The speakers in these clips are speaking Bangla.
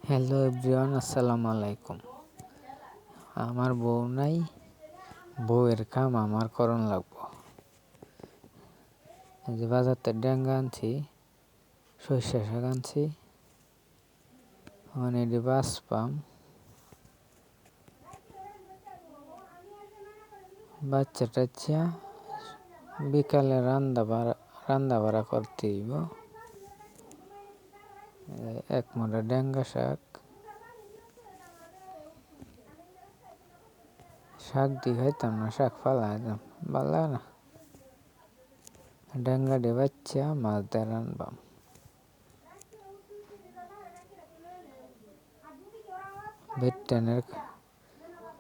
হ্যালো এভরিওয়ান, আসসালামু আলাইকুম। আমার বউ নাই, বউয়ের কাম আমার করণ লাগবো। এই যে বাজারতে ডেঙ্গা আনছি, সরিষা শাক আনছি, মানে এটি বাঁচপাম। বাচ্চা টাচ্চা বিকালে রান্না বাড়া করতে হইব। এক মোটা ডেঙ্গা শাক দিয়ে খাইতাম না, শাক ফালাই দাম ভালো না। ডেঙ্গা দিয়ে বাচ্চা মাছ দিয়ে রানবাম।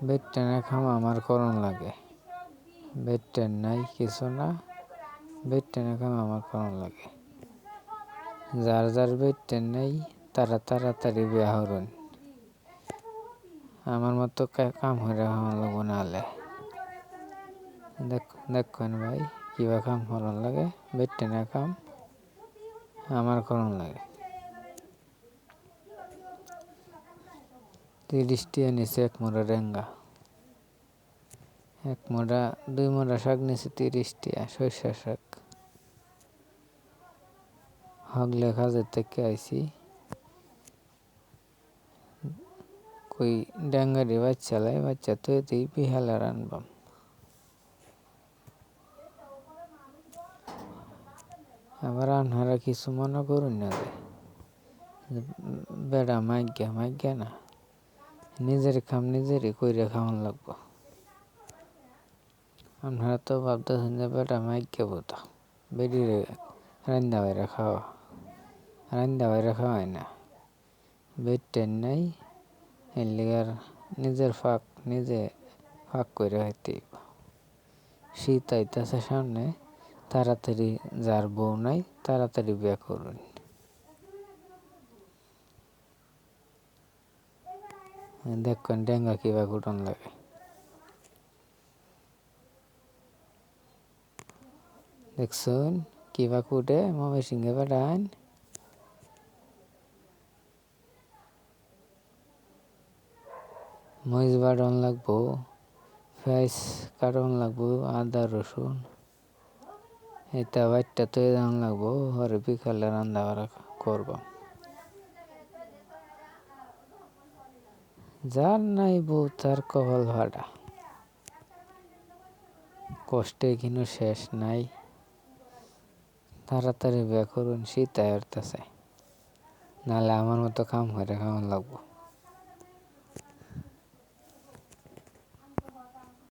বেড টেনের খাম আমার করণ লাগে। বেড টেন নাই কিছু না, বেড টেনের কাম আমার করণ লাগে। যার বেড টেন নেই তারা তাড়াতাড়ি বিয়া হরুন। আমার মতো কাম হয়ে খাওয়া লাগবো নাহলে। দেখুন ভাই কিবা কাম করণ লাগে, বেড টেনের কাম আমার করণ লাগে। 30 টিয়া নিচে এক মোড়া ডেঙ্গা, এক মোড়া 2 মোড়া শাক নিচে 30 টিয়া, সরিষা শাক। হগলে কাজের থেকে আইছি, কই ডেঙ্গারি বাচ্চা তো এতেই বিহালে রানবাম। আবার আনহারা কিছু মনে করুন না যে বেড়া মাইগ্যা না, নিজের কাম নিজেরই কইরে খাওয়ান লাগবো। আপনারা তো ভাবতেছেন যে বেটা মাইগ্যা বোধ বেরিয়ে রান্দা বাইরে খাওয়ায় না। বেড টেন নাই, এর লিগার নিজের নিজে ফাঁক করে খাইতে হইব। শীত আইতাছে সামনে, তাড়াতাড়ি যার বউ নাই তাড়াতাড়ি বিয়া করুন। দেখুন ডেঙ্গা কিবা কুটন লাগে। দেখছুন কিবা কুটে মমি সিংহে বেড়ান। মরিচ বাড়ন লাগবো, পেঁয়াজ কাটন লাগবো, আদা রসুন এটা বাইটটা তৈরি দাম লাগবো। হরে বিকালে রান্না বাড়া করব। যার নাই বউ তার কপাল ভাড়া, কষ্টে কিন্তু শেষ নাই। তাড়াতাড়ি বিয়া করুন, শীত আসতেছে, নাহলে আমার মতো কাম করে খাওয়ান লাগবো।